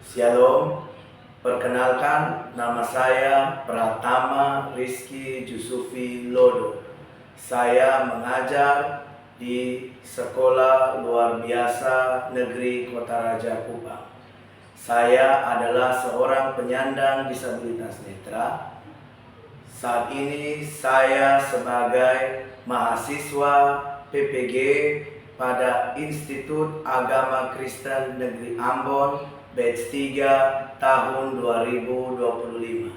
Shalom, perkenalkan nama saya Pratama Rizky Jusufi Lodo. Saya mengajar di Sekolah Luar Biasa Negeri Kota Raja Kupang. Saya adalah seorang penyandang disabilitas netra. Saat ini saya sebagai mahasiswa PPG pada Institut Agama Kristen Negeri Ambon batch 3 tahun 2025.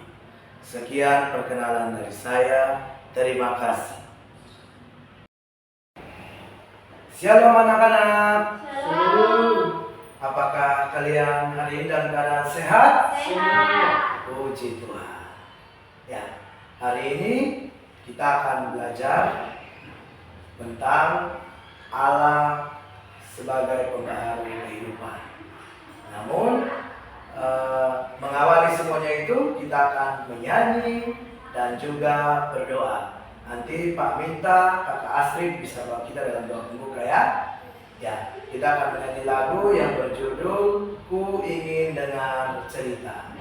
Sekian perkenalan dari saya. Terima kasih. Shalom anak-anak. Shalom. Apakah kalian hari ini dalam keadaan sehat? Sehat. Puji Tuhan. Ya, hari ini kita akan belajar tentang Allah sebagai pembaharu kehidupan. Namun mengawali semuanya itu kita akan menyanyi dan juga berdoa. Nanti Pak minta Kakak Astrid bisa bawa kita dalam doa pembuka ya. Ya, kita akan menyanyi lagu yang berjudul Ku Ingin Dengar Cerita.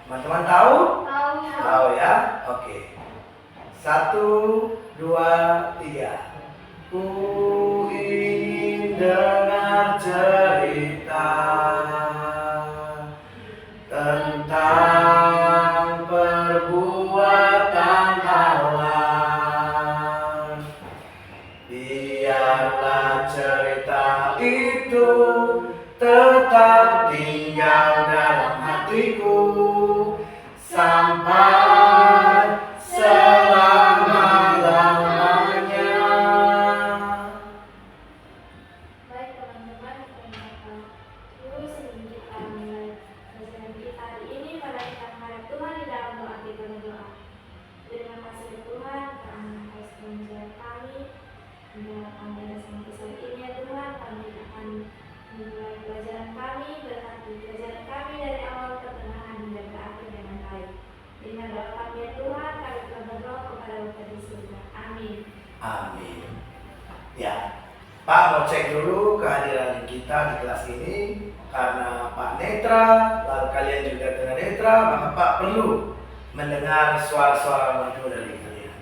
Teman-teman tahu? Tahu ya? Oke. 1, 2, 3. Ku ingin dengar cerita tentang perbuatan Allah. Biarlah cerita itu tetap tinggal dalam hatiku sampai selama-lamanya. Baik teman-teman, dulu sebelum kita mulai pelajaran kita hari ini, mari kita menghadap Tuhan di dalam doa kita berdoa. Terima kasih Tuhan karena Engkau sudah menjaga kami hingga sampai kisah ini ya Tuhan. Kami akan memulai pelajaran kami, berkati pelajaran kami dari awal pertengahan hingga ke akhir dengan baik. Terima doa kami ya Tuhan, kami telah berdoa kepada Bapa di surga. Amin. Amin. Ya, Pak mau cek dulu kehadiran kita di kelas ini. Karena Pak netra, lalu kalian juga tunanetra, maka Pak perlu mendengar suara-suara merdu dari kalian.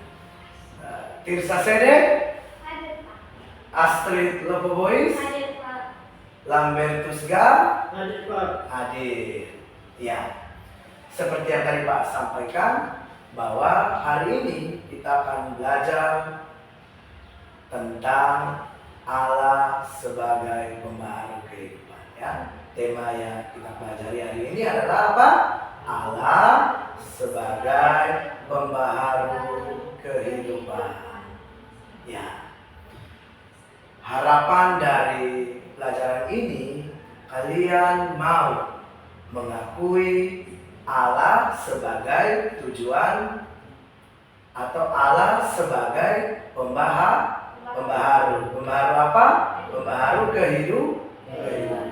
Tirsa Sede, Hadir Pak. Astrid Lopobois, Hadir Pak. Lambertus Ga, Hadir Pak. hadir. Ya, seperti yang tadi Pak sampaikan, bahwa hari ini kita akan belajar tentang Allah sebagai pembaharu kehidupan. Ya, tema yang kita pelajari hari ini adalah apa? Allah sebagai pembaharu kehidupan. Ya, harapan dari pelajaran ini kalian mau mengakui Allah sebagai tujuan atau Allah sebagai pembaharu. Pembaharu apa? Pembaharu kehidupan.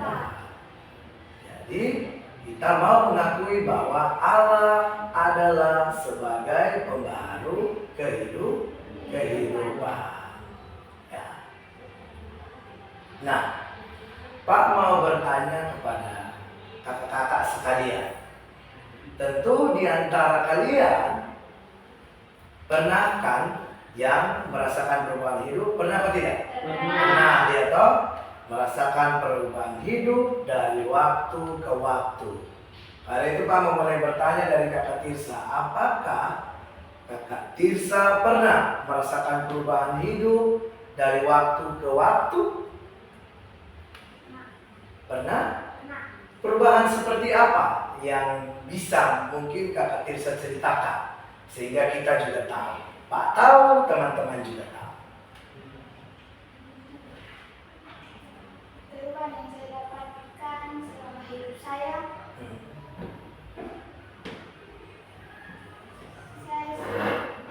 Jadi kita mau mengakui bahwa Allah adalah sebagai pembaharu kehidupan. Ya. Nah, Pak mau bertanya kepada kakak-kakak sekalian. Tentu di antara kalian pernah kan yang merasakan perubahan hidup? Pernah atau tidak? Pernah, ya toh? Merasakan perubahan hidup dari waktu ke waktu. Karena itu Pak mau mulai bertanya dari kakak Tirsa, apakah kakak Tirsa pernah merasakan perubahan hidup dari waktu ke waktu? Pernah? Perubahan seperti apa yang bisa mungkin kakak Tirsa ceritakan sehingga kita juga tahu? Pak tahu, teman-teman juga tahu. Perubahan yang saya dapatkan selama hidup saya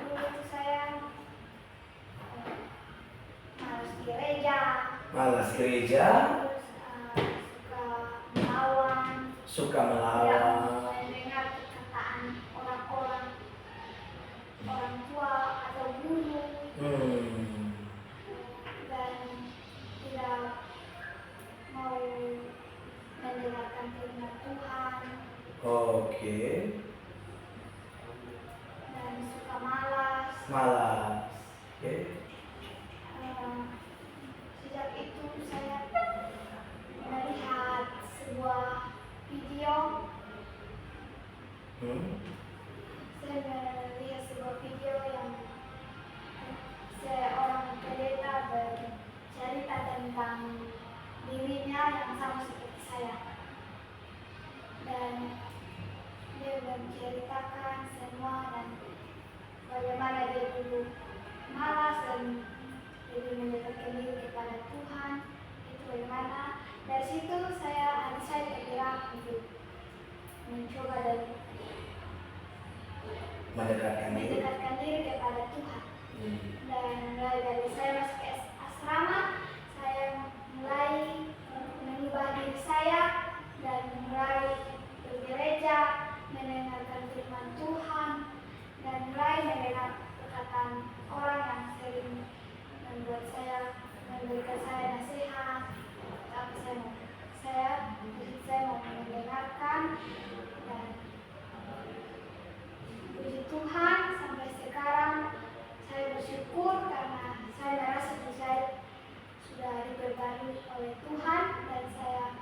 dulu itu saya malas gereja, Malas gereja, terus suka tidak melawan, mendengar perkataan orang-orang tua atau guru, dan tidak mau mendengarkan firman Tuhan. Oke. dan suka malas. Malas. Oke. Sejak itu saya melihat sebuah video. Saya melihat sebuah video yang seorang pendeta bercerita tentang dirinya yang sama seperti saya, dan dia menceritakan semua dan bagaimana dia dulu malas dan lebih mendekatkan diri kepada Tuhan. Itu bagaimana dari situ hati saya tergerak untuk mencoba dan mendekatkan diri kepada Tuhan. Dan mulai dari saya masuk ke asrama, saya mulai mengubah diri saya dan mulai bergereja, mendengarkan firman Tuhan, dan mulai mendengar perkataan orang yang sering memberikan saya nasihat. Tapi saya mau mendengarkan, dan puji Tuhan sampai sekarang saya bersyukur karena saya merasa diri saya sudah diperbarui oleh Tuhan, dan saya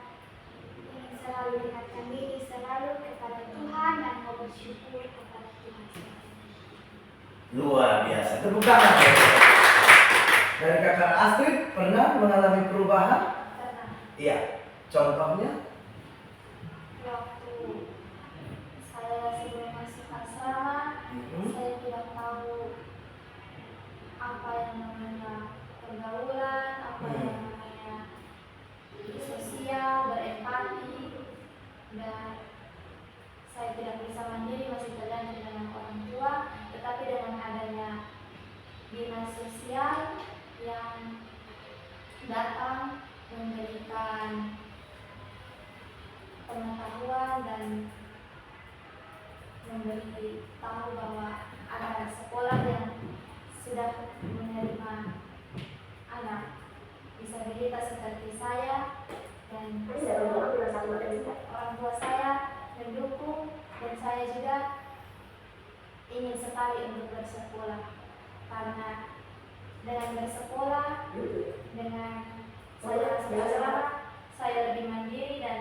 ingin selalu ingatkan diri selalu kepada Tuhan dan mau bersyukur kepada Tuhan. Luar biasa. Tepuk tangan. Dari Kakak Astrid pernah mengalami perubahan? Pernah. Iya. Contohnya? Waktu saya sebelum masuk asrama, saya tidak tahu apa yang namanya pergaulan, apa yang namanya sosial, berempati, dan saya tidak bisa mandiri, masih tergantung dengan orang tua. Tetapi dengan adanya dinas sosial yang datang memberikan pengetahuan dan memberi tahu bahwa ada sekolah yang sudah menerima anak disabilitas seperti saya, dan orang tua saya mendukung, dan saya juga ingin sekali untuk bersekolah, karena dengan bersekolah, dengan saya masuk asrama, saya lebih mandiri dan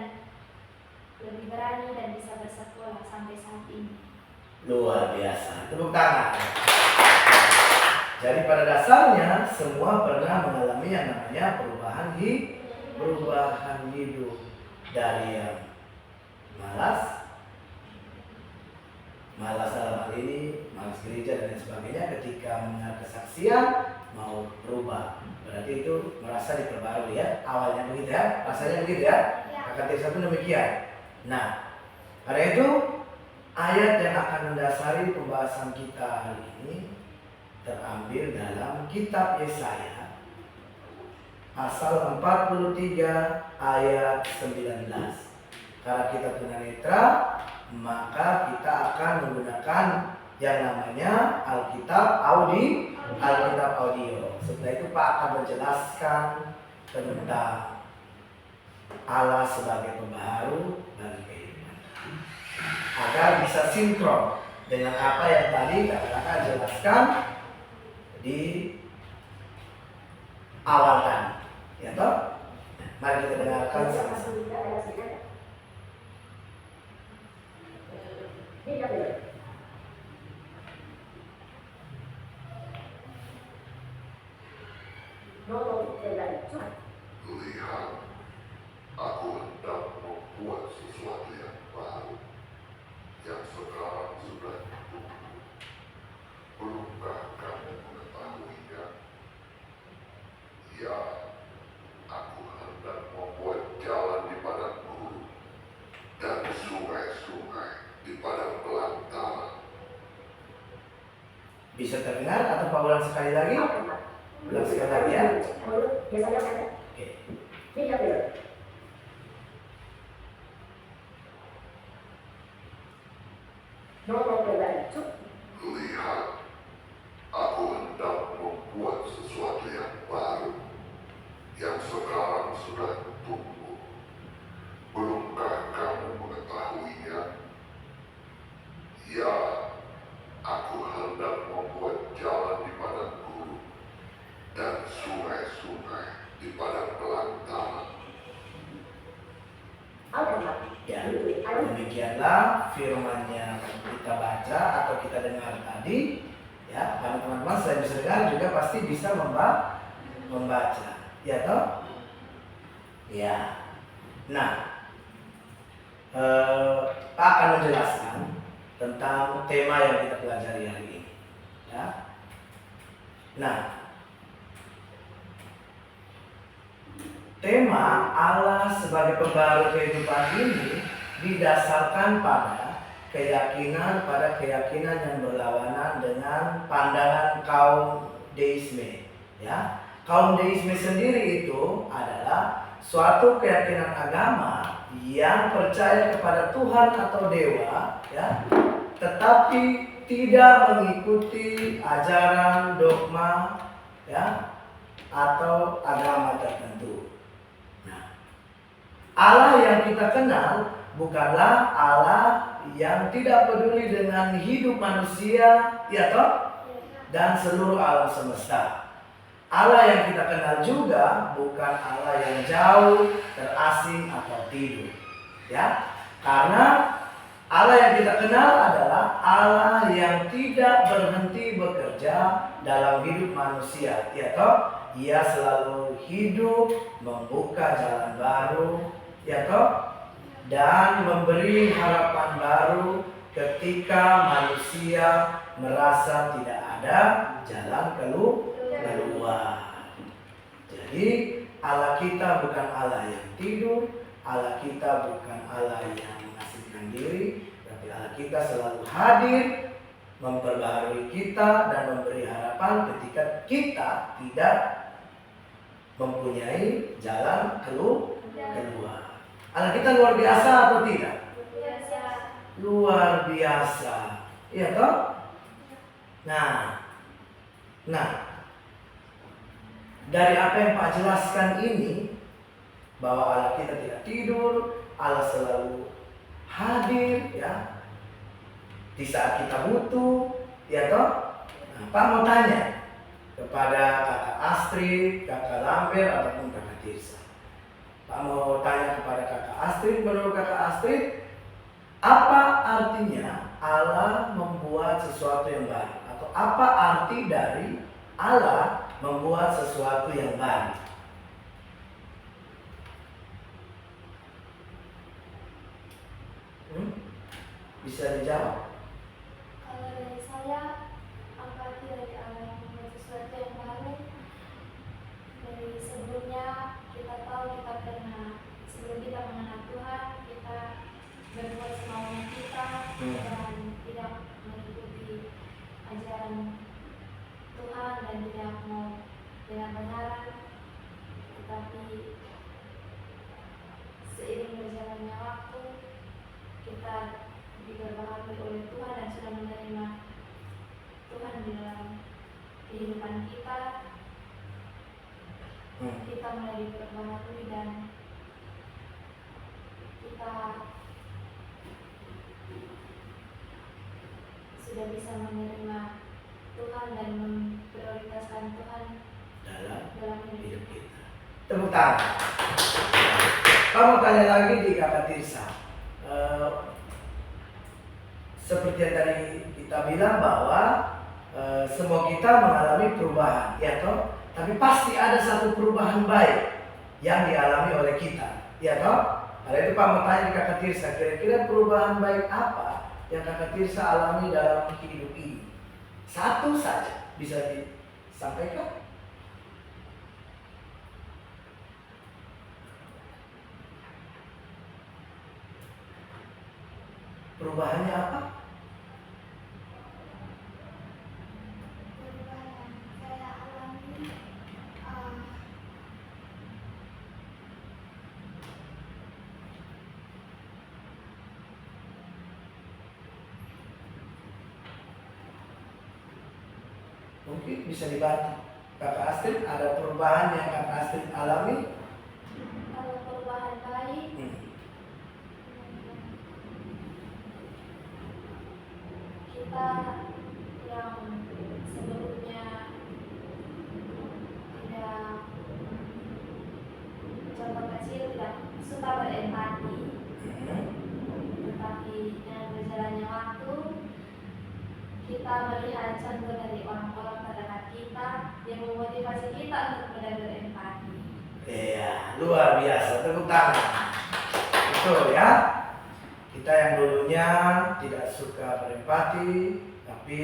lebih berani dan bisa bersekolah sampai saat ini. Luar biasa. Tepuk tangan. Jadi pada dasarnya semua pernah mengalami yang namanya perubahan hidup, dari yang malas dalam hal ini, malas gereja dan lain sebagainya, ketika mendengar kesaksian mau berubah. Berarti itu merasa diperbarui ya. Awalnya begitu ya, rasanya begitu ya. Kakak Tirsa pun demikian. Nah, karena itu ayat yang akan mendasari pembahasan kita hari ini terambil dalam kitab Yesaya pasal 43 ayat 19. Karena kita tunanetra, maka kita akan menggunakan yang namanya Alkitab audio. Setelah itu Pak akan menjelaskan tentang Allah sebagai pembaharu bagi kehidupan, agar bisa sinkron dengan apa yang tadi kakak jelaskan di awal tadi, ya toh? Mari kita dengarkan sama-sama. Lihat, aku hendak membuat sesuatu yang baru, yang sekarang sudah ditunggu. Belumkah kamu mengetahuinya? Ya, aku hendak membuat jalan di padang gurun dan sungai-sungai di padang belantara. Bisa terdengar atau Pak ulang sekali lagi? Ulang sekali lagi ya. Oke. Lihat, aku hendak membuat sesuatu yang baru, yang sekarang sudah ditunggu. Belumkah kamu mengetahuinya? Ya, demikianlah firman-Nya kita baca atau kita dengar tadi. Ya, karena teman-teman selain bisa dengar juga pasti bisa membaca. Ya toh? Ya. Nah, Pak akan menjelaskan tentang tema yang kita pelajari hari ini. Ya. Nah, tema Allah sebagai pembaru kehidupan ini didasarkan pada keyakinan yang berlawanan dengan pandangan kaum deisme. Ya, kaum deisme sendiri itu adalah suatu keyakinan agama yang percaya kepada Tuhan atau dewa, ya, tetapi tidak mengikuti ajaran dogma, ya, atau agama tertentu. Nah, Allah yang kita kenal bukanlah Allah yang tidak peduli dengan hidup manusia, ya toh, dan seluruh alam semesta. Allah yang kita kenal juga bukan Allah yang jauh, terasing atau tidur. Ya, karena Allah yang kita kenal adalah Allah yang tidak berhenti bekerja dalam hidup manusia, ya toh. Ia selalu hidup, membuka jalan baru, ya toh, dan memberi harapan baru ketika manusia merasa tidak ada jalan keluar. Jadi Allah kita bukan Allah yang tidur, Allah kita bukan Allah yang mengasingkan diri, tapi Allah kita selalu hadir, memperbaharui kita dan memberi harapan ketika kita tidak mempunyai jalan keluar. Allah kita luar biasa atau tidak? Luar biasa. Iya toh? Nah, dari apa yang Pak jelaskan ini, bahwa Allah kita tidak tidur, Allah selalu hadir, ya, di saat kita butuh, ya toh. Nah, Pak mau tanya kepada kakak Astrid, kakak Lambert, ataupun kakak Tirsa. Pak mau tanya kepada kakak Astrid, menurut kakak Astrid, apa artinya Allah membuat sesuatu yang baru? Atau apa arti dari Allah membuat sesuatu yang baru? Bisa dijawab? Kalau dari saya, apa arti dari Allah membuat sesuatu yang baru? Dari sebelumnya kita tahu kita pernah, sebelum kita mengenal Tuhan, kita berbuat semaunya kita dan tidak mengikuti ajaran Tuhan dan tidak mau dengan kebenaran. Tetapi seiring berjalannya waktu, kita diperbaharui oleh Tuhan dan sudah menerima Tuhan di dalam kehidupan kita. Kita mulai diperbaharui dan kita sudah bisa menerima Tuhan dan memprioritaskan Tuhan dalam hidup kita. Tepuk tangan. Kamu tanya lagi di kakak Tirsa. Seperti yang tadi kita bilang bahwa semua kita mengalami perubahan, ya toh. Tapi pasti ada satu perubahan baik yang dialami oleh kita, ya toh. Karena itu Pak mau tanya kakak Tirsa, kira-kira perubahan baik apa yang kakak Tirsa alami dalam hidup ini? Satu saja bisa disampaikan? Perubahannya apa? perubahan saya alami Mungkin bisa dibantu. Kakak Astrid, ada perubahan yang kakak Astrid alami? kalau perubahan baik, kita yang sebelumnya tidak, contoh kecil, tidak suka berempati, melihat contoh dari orang-orang terdekat kita yang memotivasi kita untuk benar berempati. Iya, luar biasa. Tepuk tangan. Betul ya. Kita yang dulunya tidak suka berempati, tapi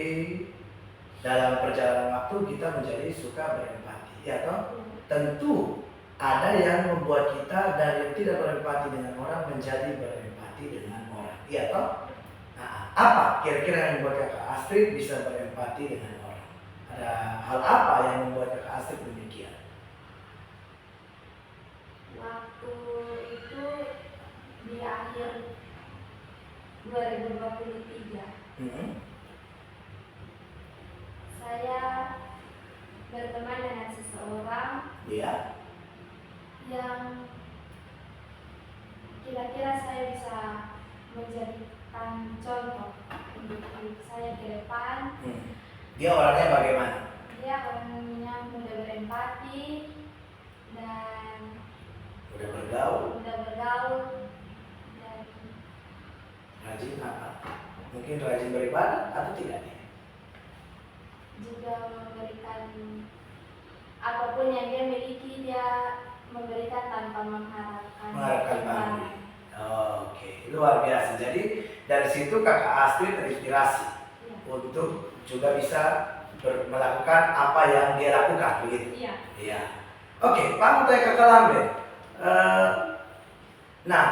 dalam perjalanan waktu kita menjadi suka berempati. Ya toh? Tentu ada yang membuat kita dari yang tidak berempati dengan orang menjadi berempati dengan orang. Iya toh? Nah, apa kira-kira yang membuat Kakak Astrid bisa berempati dengan orang? Ada hal apa yang membuat Kakak Astrid demikian? Waktu itu di akhir 2023 saya berteman dengan seseorang Iya. yang kira-kira saya bisa menjadikan contoh untuk hidup saya ke depan. Dia orangnya bagaimana? Dia orangnya mudah berempati dan Udah bergaul, dan rajin apa? Mungkin rajin beribadah atau tidak nih? juga memberikan apapun yang dia miliki, dia memberikan tanpa mengharapkan Penghargaan. Oke, luar biasa. Jadi dari situ Kakak Astrid terinspirasi Iya. untuk juga bisa melakukan apa yang dia lakukan, begitu? Iya. Iya. Oke, Pak mau tanya Kakak Lambe. Nah,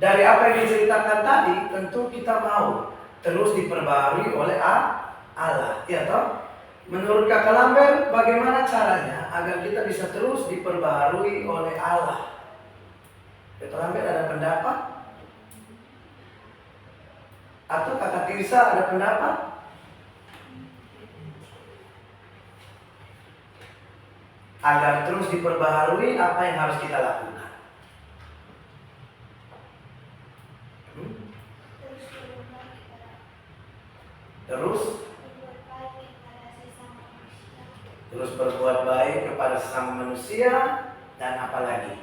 dari apa yang diceritakan tadi, tentu kita mau terus diperbarui oleh Allah, ya toh? Menurut Kakak Lambert, bagaimana caranya agar kita bisa terus diperbarui oleh Allah? Kakak Lambert ada pendapat? Atau Kakak Tirsa ada pendapat? Agar terus diperbaharui, apa yang harus kita lakukan? Terus berbuat baik kepada sesama manusia dan apa lagi?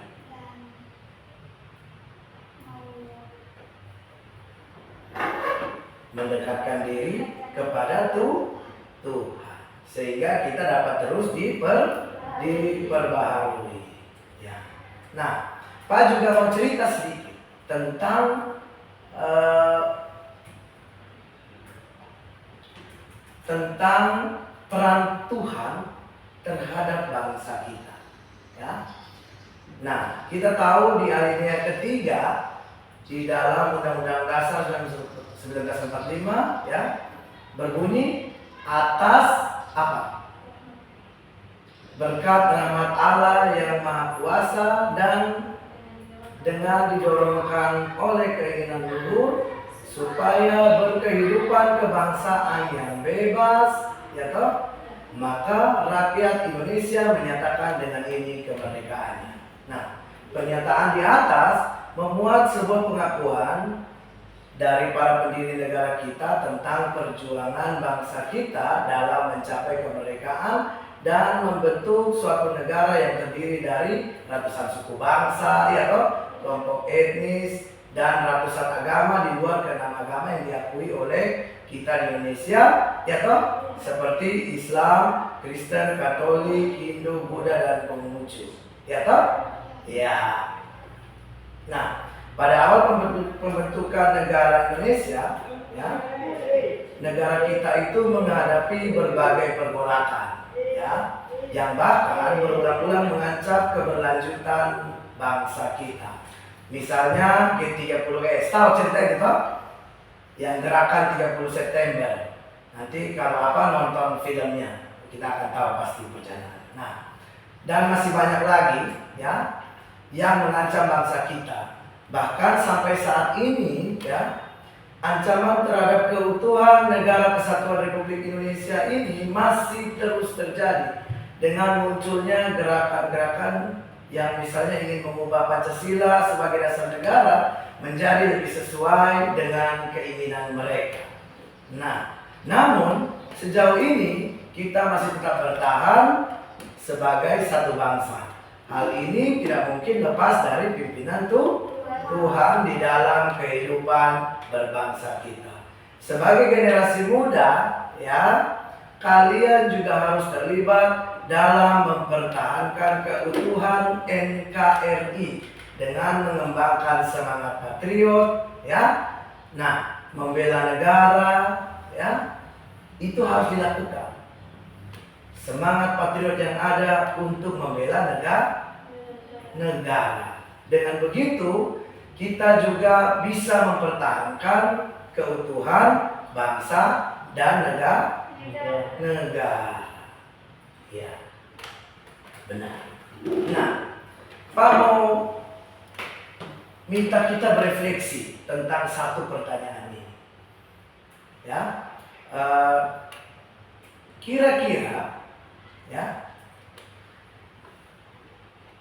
Mendekatkan diri kepada Tuhan, sehingga kita dapat terus diperbaharui. Ya. Nah, Pak juga mau cerita sedikit tentang peran Tuhan terhadap bangsa kita. Ya. Nah, kita tahu di alinea ketiga di dalam Undang-Undang Dasar 1945 ya berbunyi atas apa? Berkat rahmat Allah yang Maha Kuasa dan dengan didorongkan oleh keinginan luhur supaya berkehidupan kebangsaan yang bebas, ya toh, maka rakyat Indonesia menyatakan dengan ini kemerdekaannya. Nah, pernyataan di atas memuat sebuah pengakuan dari para pendiri negara kita tentang perjuangan bangsa kita dalam mencapai kemerdekaan dan membentuk suatu negara yang terdiri dari ratusan suku bangsa, ya toh, kelompok etnis dan ratusan agama di luar keenam agama yang diakui oleh kita di Indonesia, ya toh, seperti Islam, Kristen, Katolik, Hindu, Buddha dan Konghucu, ya toh, ya. Nah, pada awal pembentukan negara Indonesia, ya, negara kita itu menghadapi berbagai pergolakan, ya, yang bahkan berulang-ulang mengancam keberlanjutan bangsa kita. Misalnya G30S, tahu cerita itu Pak? Yang gerakan 30 September. Nanti kalau apa nonton filmnya, kita akan tahu pasti perjalanan. Nah, dan masih banyak lagi ya yang mengancam bangsa kita. Bahkan sampai saat ini ya, ancaman terhadap keutuhan negara kesatuan Republik Indonesia ini masih terus terjadi dengan munculnya gerakan-gerakan yang misalnya ingin mengubah Pancasila sebagai dasar negara menjadi lebih sesuai dengan keinginan mereka. Nah, namun sejauh ini kita masih tetap bertahan sebagai satu bangsa. Hal ini tidak mungkin lepas dari pimpinan Tuhan di dalam kehidupan berbangsa kita. sebagai generasi muda, ya, kalian juga harus terlibat dalam mempertahankan keutuhan NKRI dengan mengembangkan semangat patriot, ya. Nah, membela negara, ya, itu harus dilakukan. Semangat patriot yang ada untuk membela negara. Dengan begitu, kita juga bisa mempertahankan keutuhan bangsa dan negara. Ya, benar. Nah, Pak mau minta kita berefleksi tentang satu pertanyaan ini. Ya, kira-kira, ya,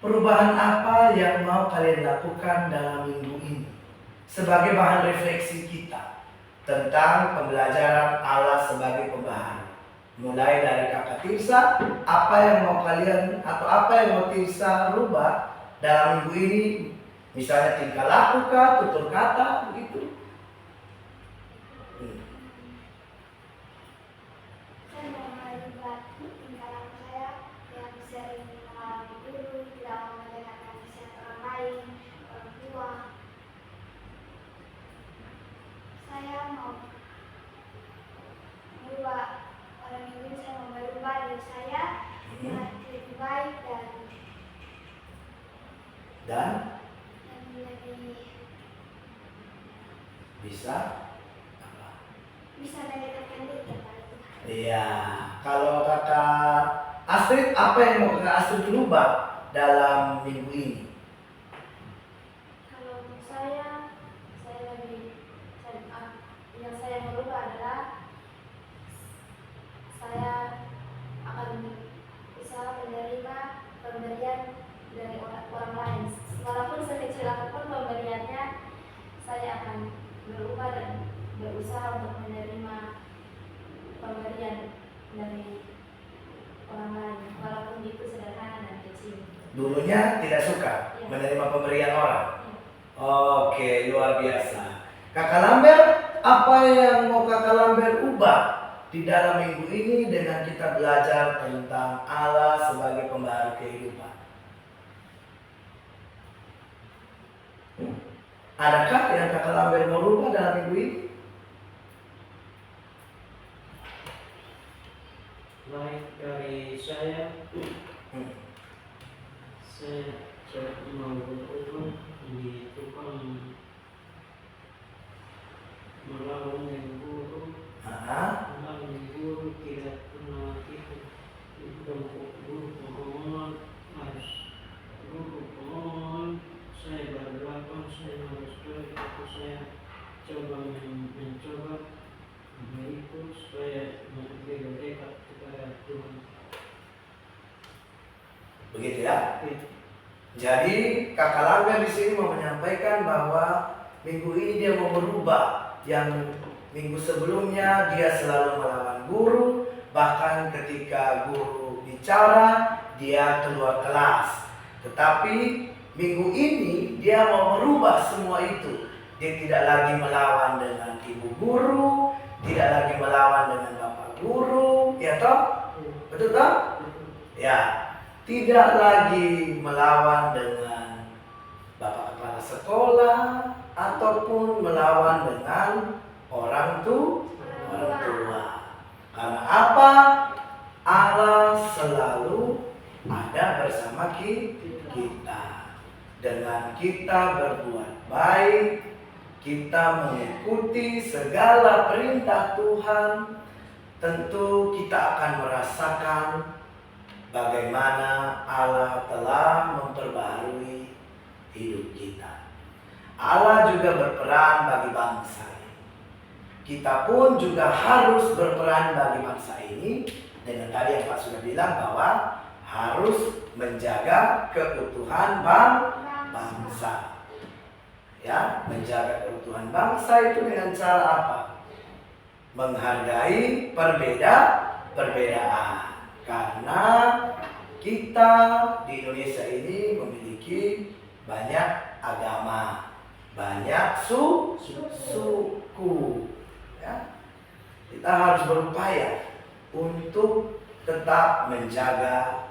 perubahan apa yang mau kalian lakukan dalam minggu ini sebagai bahan refleksi kita tentang pembelajaran Allah sebagai pembaharu? Mulai dari Kakak Tirsa, apa yang mau kalian atau apa yang mau Tirsa rubah dalam minggu ini? Misalnya tingkah laku kah, tutur kata, begitu. Saya mau merubah tingkah laku saya yang sering melawan guru, tidak mau mendengarkan nasihat orang lain, orang tua. Saya mau merubah orang ini, saya mau merubah diri saya menjadi lebih baik dan lebih Bisa apa? bisa mendekatkan diri kepada Tuhan. Iya, kalau Kakak Astrid, apa yang mau Kakak Astrid rubah dalam minggu ini? Kalau untuk saya yang saya merubah adalah saya akan berusaha menerima pemberian dari orang lain. Walaupun sekecil apapun pemberiannya, saya akan berubah dan berusaha untuk menerima pemberian dari orang lain, walaupun itu sederhana dan kecil. Dulunya tidak suka menerima pemberian orang. Oke, luar biasa. Kakak Lambert, apa yang mau Kakak Lambert ubah di dalam minggu ini dengan kita belajar tentang Allah sebagai pembaharu kehidupan? Adakah yang Kakak Lambert mau rubah dalam minggu ini? Baik, dari saya mau berubah di tukang melawan yang buruk, melawan yang buruk, tidak pernah itu buruk pengomongan, harus buruk pengomongan. Saya berlakukan, saya harus baik, itu saya coba mencoba itu supaya lebih dekat kepada Tuhan. Begitu ya. Jadi Kakak Lambert di sini mau menyampaikan bahwa minggu ini dia mau berubah. Yang minggu sebelumnya dia selalu melawan guru, bahkan ketika guru bicara dia keluar kelas. Tetapi minggu ini dia mau merubah semua itu. Dia tidak lagi melawan dengan ibu guru, tidak lagi melawan dengan bapak guru, ya toh? Betul toh? Ya, tidak lagi melawan dengan bapak kepala sekolah ataupun melawan dengan orang tua. Karena apa? Allah selalu ada bersama kita. Dengan kita berbuat baik, kita mengikuti segala perintah Tuhan, tentu kita akan merasakan bagaimana Allah telah memperbaharui hidup kita. Allah juga berperan bagi bangsa ini. Kita pun juga harus berperan bagi bangsa ini. Dengan tadi yang Pak sudah bilang bahwa harus menjaga keutuhan bangsa. Ya, menjaga keutuhan bangsa itu dengan cara apa? Menghargai perbedaan. Karena kita di Indonesia ini memiliki banyak agama, banyak suku, ya. Kita harus berupaya untuk tetap menjaga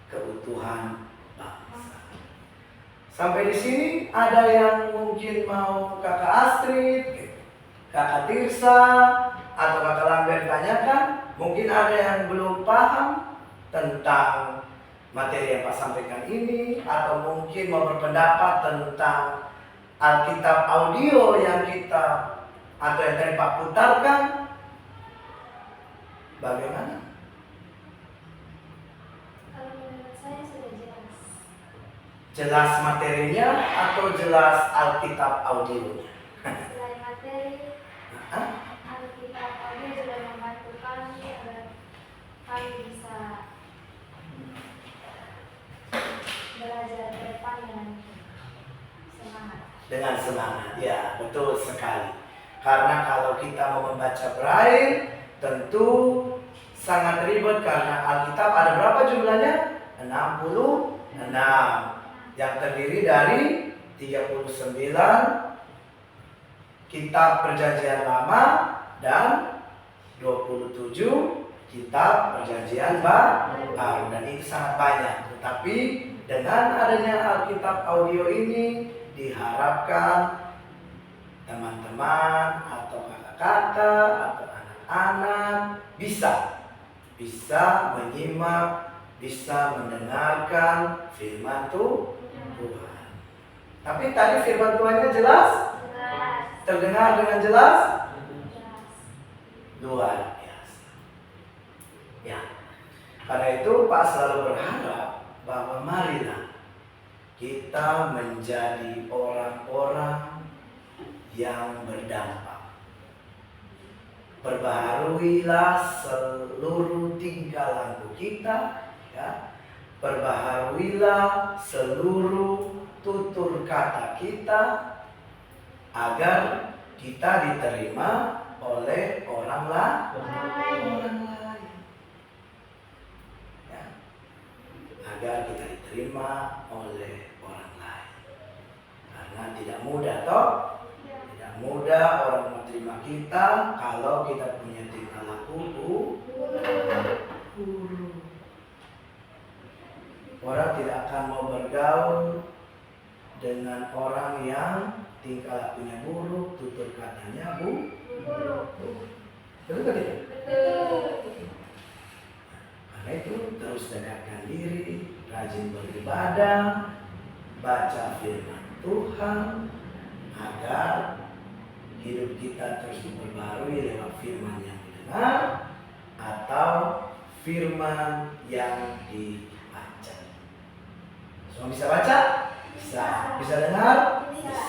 keutuhan bangsa. Sampai di sini ada yang mungkin mau Kakak Astrid, Kakak Tirsa, atau Kakak Lambert tanyakan. Mungkin ada yang belum paham tentang materi yang Pak sampaikan ini, atau mungkin mau berpendapat tentang Alkitab audio yang kita atau yang tadi Pak putarkan. Bagaimana? Kalau menurut saya sudah jelas. Jelas materinya atau jelas Alkitab audionya? Selain materi, Hah? Alkitab audio juga membantu kami agar kami bisa belajar ke depan dengan semangat. Dengan semangat, ya betul sekali. Karena kalau kita mau membaca Braille, tentu sangat ribet karena Alkitab ada berapa jumlahnya? 66 yang terdiri dari 39 kitab Perjanjian Lama dan 27 kitab Perjanjian Baru, dan itu sangat banyak. Tetapi dengan adanya Alkitab audio ini diharapkan teman-teman atau kakak-kakak atau anak-anak bisa menyimak, bisa mendengarkan firman Tuhan. Tapi tadi firman Tuhannya jelas? Jelas. Terdengar dengan jelas? Jelas. Luar biasa. Ya. Karena itu Pak selalu berharap bahwa marilah kita menjadi orang-orang yang berdampak. Perbaharuilah seluruh tingkah laku kita, ya. Perbaharuilah seluruh tutur kata kita agar kita diterima oleh orang lain. Ya. Agar kita diterima oleh orang lain. Karena tidak mudah toh. Tidak mudah orang menerima kita kalau kita punya tingkah laku buruk. Orang tidak akan mau bergaul dengan orang yang tingkah lakunya buruk, tutur katanya buruk. Betul tidak? Karena itu terus dekatkan diri, rajin beribadah, baca firman Tuhan, agar hidup kita terus diperbarui lewat firman yang didengar atau firman yang dibaca. Semua bisa baca? Bisa. Bisa dengar? Bisa.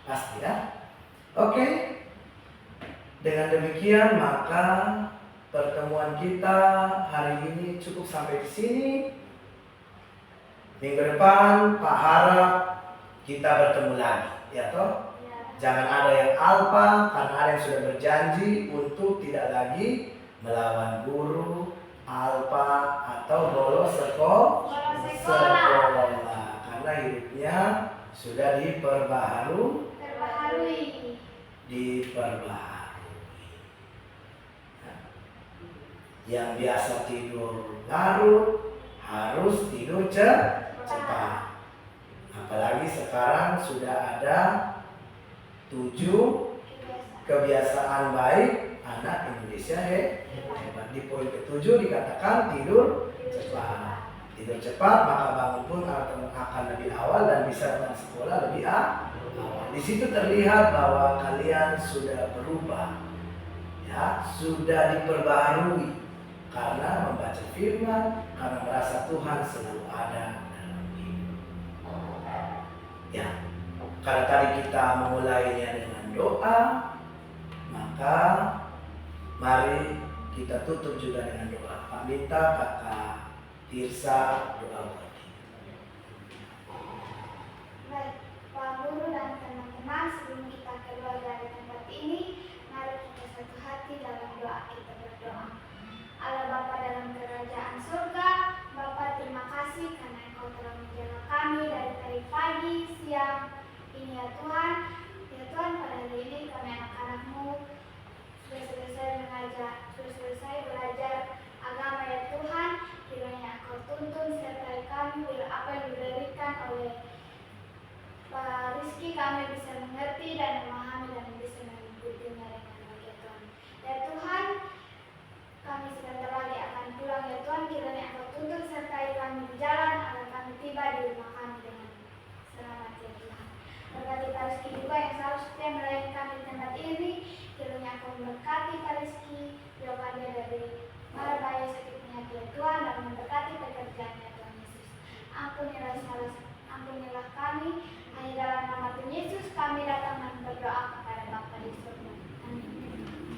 Pasti ya? Oke. Dengan demikian maka pertemuan kita hari ini cukup sampai di sini. Minggu depan Pak harap kita bertemu lagi, ya toh? Jangan ada yang alpa, karena ada yang sudah berjanji untuk tidak lagi melawan guru, alpa atau bolos sekolah. Karena hidupnya sudah diperbaharui. Yang biasa tidur larut harus tidur cepat. Apalagi sekarang sudah ada 7 kebiasaan baik anak Indonesia hebat. Di poin ke-7 dikatakan tidur cepat. Tidur cepat maka bangun pun akan lebih awal dan bisa datang sekolah lebih awal. Di situ terlihat bahwa kalian sudah berubah, ya, sudah diperbaharui karena membaca firman, karena merasa Tuhan selalu ada dalam hidup. Ya. Karena tadi kita memulainya dengan doa, maka mari kita tutup juga dengan doa. Pak minta Kakak Tirsa doa buat kita. Baik, Pak Guru dan teman-teman, sebelum kita keluar dari tempat ini, mari kita satu hati dalam doa. Kita berdoa. Allah Bapa dalam kerajaan surga, Bapa terima kasih karena Engkau telah menjaga kami dari pagi, siang, ini ya Tuhan, pada hari ini kami anak-anak-Mu sudah selesai mengajar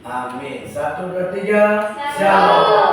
Amin. 1, 2, 3. Shalom.